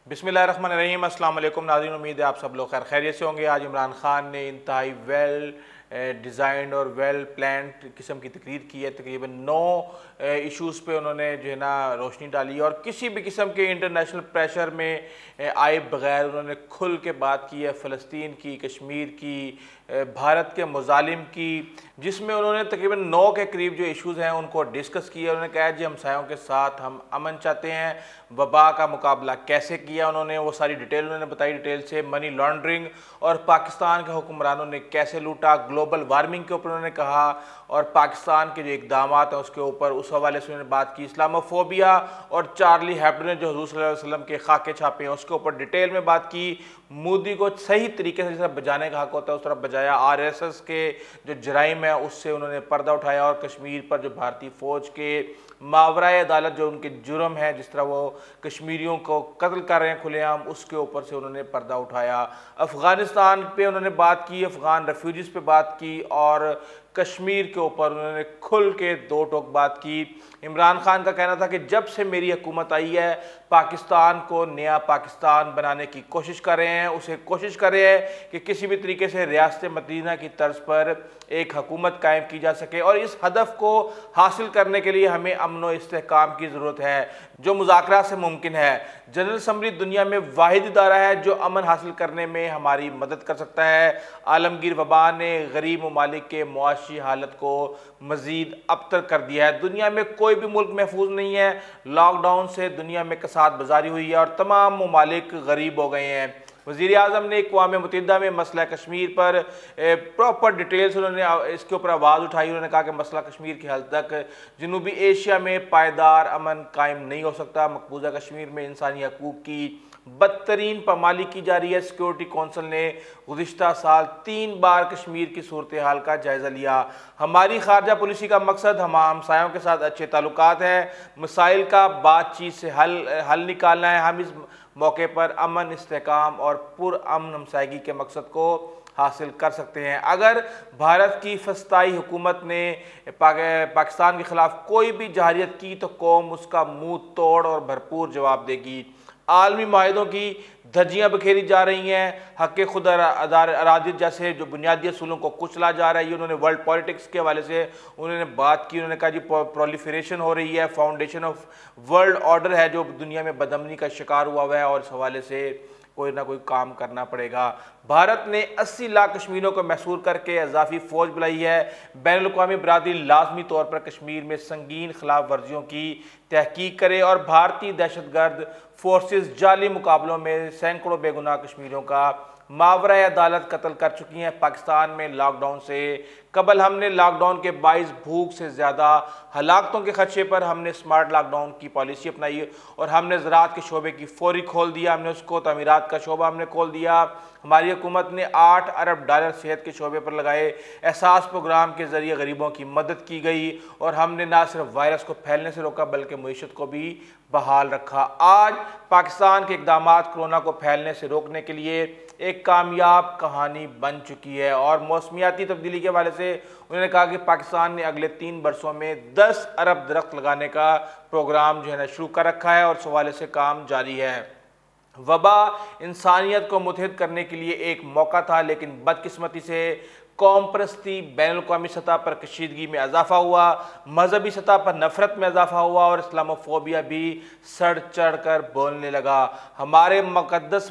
बिस्मिल्लाहिर्रहमानिर्रहीम। अस्सलाम वालेकुम नाज़रीन, उम्मीद है आप सब लोग खैर खैरियत से होंगे। आज इमरान खान ने इंतहाई वेल डिज़ाइंड और वेल प्लान्ड किस्म की तकरीर की है। तकरीबन 9 इश्यूज़ पे उन्होंने जो है ना रोशनी डाली और किसी भी किस्म के इंटरनेशनल प्रेशर में आए बगैर उन्होंने खुल के बात की है फ़लस्तीन की, कश्मीर की, भारत के मुजालिम की, जिसमें उन्होंने तकरीबन 9 के करीब जो इश्यूज़ हैं उनको डिस्कस किया। उन्होंने कहा जी हमसायों के साथ हम अमन चाहते हैं, वबा का मुकाबला कैसे किया उन्होंने वो सारी डिटेल उन्होंने बताई। डिटेल से मनी लॉन्ड्रिंग और पाकिस्तान के हुक्मरानों ने कैसे लूटा, ग्लोबल वार्मिंग के ऊपर उन्होंने कहा और पाकिस्तान के जो इकदाम हैं उसके ऊपर उस हवाले से उन्होंने बात की। इस्लामोफोबिया और चार्ली हेब्डो ने जो हुज़ूर सल्लल्लाहु अलैहि वसल्लम के खाके छापे हैं उसके ऊपर डिटेल में बात की। मोदी को सही तरीके से जिस तरह बजाने का हक होता है उस तरह बजाया। RSS के जो जराइम है उससे उन्होंने पर्दा उठाया और कश्मीर पर जो भारतीय फ़ौज के मावराए अदालत जो उनके जुर्म है, जिस तरह वो कश्मीरियों को कत्ल कर रहे हैं खुलेआम, उसके ऊपर से उन्होंने पर्दा उठाया। अफ़गानिस्तान पे उन्होंने बात की, अफ़गान रेफ्यूजीज़ पे बात की और कश्मीर के ऊपर उन्होंने खुल के दो टोक बात की। इमरान खान का कहना था कि जब से मेरी हुकूमत आई है पाकिस्तान को नया पाकिस्तान बनाने की कोशिश कर रहे हैं, उसे कोशिश कर रहे हैं कि किसी भी तरीके से रियासत मदीना की तर्ज पर एक हुकूमत कायम की जा सके और इस हदफ को हासिल करने के लिए हमें अमन व इस्तेहकाम की ज़रूरत है जो मुज़ाकरा से मुमकिन है। जनरल असम्बली दुनिया में वाहिद इदारा है जो अमन हासिल करने में हमारी मदद कर सकता है। आलमगीर वबा ने गरीब ममालिक के मुआशी हालत को मज़ीद अबतर कर दिया है। दुनिया में कोई भी मुल्क महफूज नहीं है। लॉकडाउन से दुनिया में कसाद बाजारी हुई है और तमाम ममालिक गरीब हो गए हैं। वज़ीर आज़म ने अक़वाम मुत्तहिदा में मसला कश्मीर पर प्रॉपर डिटेल्स उन्होंने इसके ऊपर आवाज़ उठाई। उन्होंने कहा कि मसला कश्मीर की हद तक जनूबी एशिया में पायदार अमन कायम नहीं हो सकता। मकबूजा कश्मीर में इंसानी हकूक़ की बदतरीन पामाली की जा रही है। सिक्योरिटी कौंसिल ने गुज़िश्ता साल 3 बार कश्मीर की सूरत हाल का जायज़ा लिया। हमारी खारजा पॉलिसी का मकसद हम हमसायों के साथ अच्छे ताल्लुकात हैं, मसाइल का बातचीत से हल निकालना है। हम इस मौके पर अमन, इस्तेहकाम और पुरअमन हमसायगी के मकसद को हासिल कर सकते हैं। अगर भारत की फस्ताई हुकूमत ने पाकिस्तान के ख़िलाफ़ कोई भी जहारियत की तो कौम उसका मुँह तोड़ और भरपूर जवाब देगी। आलमी माहिदों की धज्जियाँ बखेरी जा रही हैं, हक़ खुद अरादियत जैसे जो बुनियादी असूलों को कुचला जा रहा है। ये उन्होंने वर्ल्ड पॉलिटिक्स के हवाले से उन्होंने बात की। उन्होंने कहा जी प्रोलिफरेशन हो रही है, फाउंडेशन ऑफ वर्ल्ड ऑर्डर है जो दुनिया में बदअमनी का शिकार हुआ है और इस हवाले से कोई ना कोई काम करना पड़ेगा। भारत ने 80 लाख कश्मीरियों को महसूर करके इजाफी फ़ौज बुलाई है। बैनुल-अक़वामी बरादरी लाजमी तौर पर कश्मीर में संगीन खिलाफ वर्जियों की तहकीक करे और भारतीय दहशतगर्द फोर्सेस जाली मुकाबलों में सैकड़ों बेगुनाह कश्मीरियों का मावराए अदालत कत्ल कर चुकी हैं। पाकिस्तान में लॉकडाउन से कबल हमने लॉकडाउन के बाइस भूख से ज़्यादा हलाकतों के खदशे पर हमने स्मार्ट लॉकडाउन की पॉलिसी अपनाई और हमने ज़राअत के शोबे की फौरी खोल दिया। हमने उसको तमीरात का शोबा हमने खोल दिया। हमारी हुकूमत ने $8 अरब सेहत के शोबे पर लगाए। एहसास प्रोग्राम के ज़रिए गरीबों की मदद की गई और हमने ना सिर्फ वायरस को फैलने से रोका बल्कि मईशत को भी बहाल रखा। आज पाकिस्तान के इक़दाम कोरोना को फैलने से रोकने के लिए एक कामयाब कहानी बन चुकी है और मौसमियाती तब्दीली के हवाले से उन्होंने कहा कि पाकिस्तान ने अगले 3 वर्षों में 10 अरब दरख्त लगाने का प्रोग्राम जो है ना शुरू कर रखा है और इस हवाले से काम जारी है। वबा इंसानियत को मुतहद करने के लिए एक मौका था, लेकिन बदकिस्मती से कौम परस्ती, बैनुल-अक़वामी सतह पर कशीदगी में इजाफा हुआ, मजहबी सतह पर नफरत में इजाफा हुआ और इस्लामोफोबिया भी सड़ चढ़ कर बोलने लगा। हमारे मुक़द्दस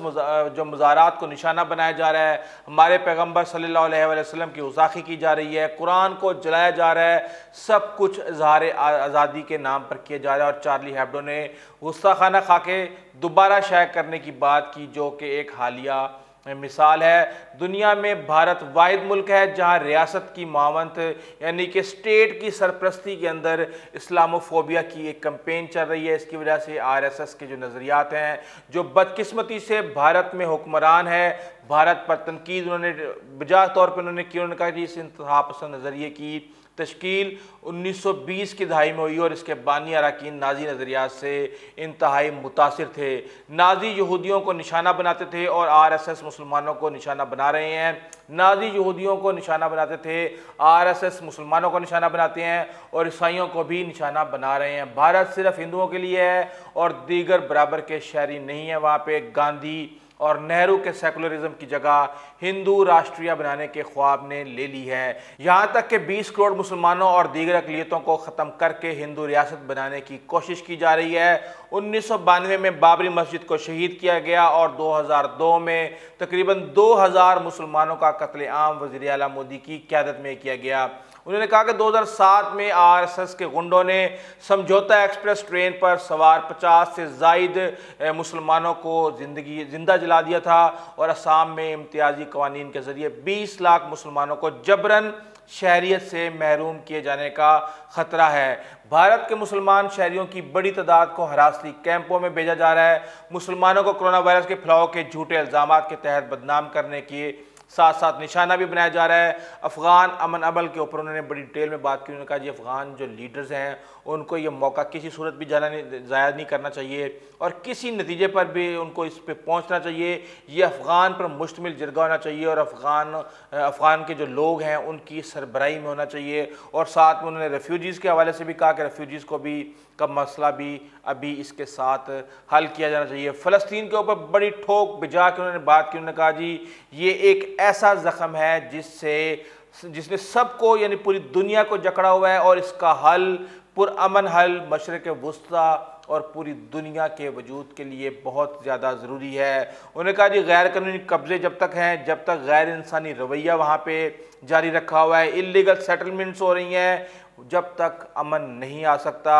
जो मज़ारात को निशाना बनाया जा रहा है, हमारे पैगम्बर सल्लल्लाहु अलैहि वसल्लम की गुस्ताखी की जा रही है, कुरान को जलाया जा रहा है, सब कुछ इज़हार आज़ादी के नाम पर किया जा रहा है। और चार्ली हेब्डो ने गुस्ताखाना खाके दोबारा शाया करने की बात की जो कि एक हालिया मिसाल है। दुनिया में भारत वाहिद मुल्क है जहां रियासत की मावंत यानी कि स्टेट की सरपरस्ती के अंदर इस्लामोफोबिया की एक कैंपेन चल रही है। इसकी वजह से RSS के जो नज़रियात हैं, जो बदकिस्मती से भारत में हुक्मरान है, भारत पर तनकीद उन्होंने बिजा तौर पर उन्होंने की। उन्होंने कहा कि इस इंतहा पसंद नज़रिए की तश्कील 1920 की दहाई में हुई और इसके बानी अरकान नाजी नज़रियात से इंतहाई मुतासिर थे। नाजी यहूदियों को निशाना बनाते थे और आरएसएस मुसलमानों को निशाना बना रहे हैं। नाजी यहूदियों को निशाना बनाते थे, आरएसएस मुसलमानों को निशाना बनाते हैं और ईसाइयों को भी निशाना बना रहे हैं। भारत सिर्फ हिंदुओं के लिए है और दीगर बराबर के शहरी नहीं है। वहाँ पे गांधी और नेहरू के सेकुलरिज्म की जगह हिंदू राष्ट्रीय बनाने के ख्वाब ने ले ली है। यहाँ तक कि 20 करोड़ मुसलमानों और दीगर अक़लियतों को ख़त्म करके हिंदू रियासत बनाने की कोशिश की जा रही है। 1992 में बाबरी मस्जिद को शहीद किया गया और 2002 में तकरीबन 2000 मुसलमानों का कत्लेआम वज़ीर आला मोदी की क़यादत में किया गया। उन्होंने कहा कि 2007 में आरएसएस के गुंडों ने समझौता एक्सप्रेस ट्रेन पर सवार 50 से ज़ायद मुसलमानों को जिंदा जला दिया था और असम में इम्तियाजी कवानीन के ज़रिए 20 लाख मुसलमानों को जबरन शहरियत से महरूम किए जाने का ख़तरा है। भारत के मुसलमान शहरियों की बड़ी तादाद को हिरासती कैंपों में भेजा जा रहा है। मुसलमानों को कोरोना वायरस के फैलाव के झूठे इल्ज़ामात के तहत बदनाम करने के साथ साथ निशाना भी बनाया जा रहा है। अफ़गान अमन अमल के ऊपर उन्होंने बड़ी डिटेल में बात की। उन्होंने कहा जी अफ़गान जो लीडर्स हैं उनको ये मौका किसी सूरत भी ज़ाया नहीं करना चाहिए और किसी नतीजे पर भी उनको इस पर पहुंचना चाहिए। ये अफ़गान पर मुश्तमिल जरगा होना चाहिए और अफ़गान के जो लोग हैं उनकी सरबराही में होना चाहिए। और साथ में उन्होंने रेफ्यूजीज़ के हवाले से भी कहा कि रेफ्यूजीज़ को भी का मसला भी अभी इसके साथ हल किया जाना चाहिए। फ़लस्तीन के ऊपर बड़ी ठोक भिजा के उन्होंने बात की। उन्होंने कहा जी ये एक ऐसा ज़ख्म है जिसने सबको यानी पूरी दुनिया को जकड़ा हुआ है और इसका हल पुरअमन हल मशरिक़ वुस्ता और पूरी दुनिया के वजूद के लिए बहुत ज़्यादा ज़रूरी है। उन्होंने कहा जी गैर कानूनी कब्ज़े जब तक हैं, जब तक गैर इंसानी रवैया वहाँ पे जारी रखा हुआ है, इल्लीगल सेटलमेंट्स हो रही हैं, जब तक अमन नहीं आ सकता।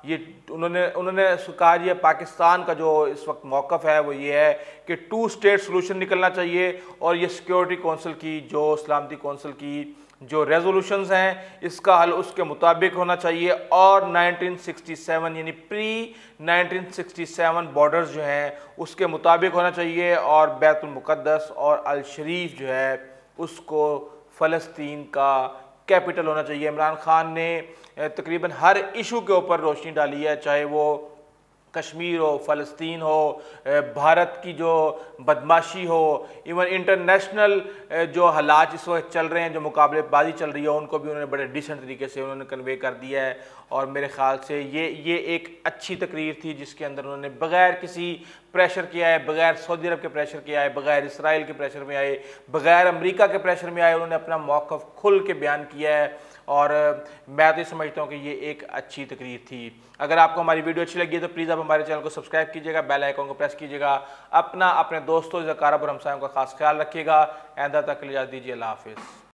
ये उन्होंने कहा ये पाकिस्तान का जो इस वक्त मौक़िफ़ है वो ये है कि 2 स्टेट सोल्यूशन निकलना चाहिए और ये सिक्योरिटी कौंसिल की जो सलामती कौंसिल की जो रेजोल्यूशंस हैं इसका हल उसके मुताबिक होना चाहिए और 1967 यानी प्री 1967 बॉर्डर्स जो हैं उसके मुताबिक होना चाहिए और बैतुल मुक़द्दस और अल शरीफ जो है उसको फ़लस्तीन का कैपिटल होना चाहिए। इमरान खान ने तकरीबन हर इशू के ऊपर रोशनी डाली है, चाहे वो कश्मीर हो, फ़लस्तीन हो, भारत की जो बदमाशी हो, इवन इंटरनेशनल जो हालात इस वक्त चल रहे हैं, जो मुकाबलेबाजी चल रही है, उनको भी उन्होंने बड़े डिसेंट तरीके से उन्होंने कन्वे कर दिया है। और मेरे ख़्याल से ये एक अच्छी तकरीर थी जिसके अंदर उन्होंने बग़ैर किसी प्रेशर के आए, बग़ैर सऊदी अरब के प्रेशर के आए, बग़ैर इसराइल के प्रेशर में आए, बग़ैर अमेरिका के प्रेशर में आए, उन्होंने अपना मौक़िफ़ खुल के बयान किया है और मैं तो समझता हूँ कि ये एक अच्छी तकरीर थी। अगर आपको हमारी वीडियो अच्छी लगी है तो प्लीज़ आप हमारे चैनल को सब्सक्राइब कीजिएगा, बेल आइकन को प्रेस कीजिएगा, अपने दोस्तों ज़काराब और हमसायों का खास ख्याल रखिएगा। आइंदा तक के लिए इजाज़त दीजिए। अल्लाह हाफ़िज़।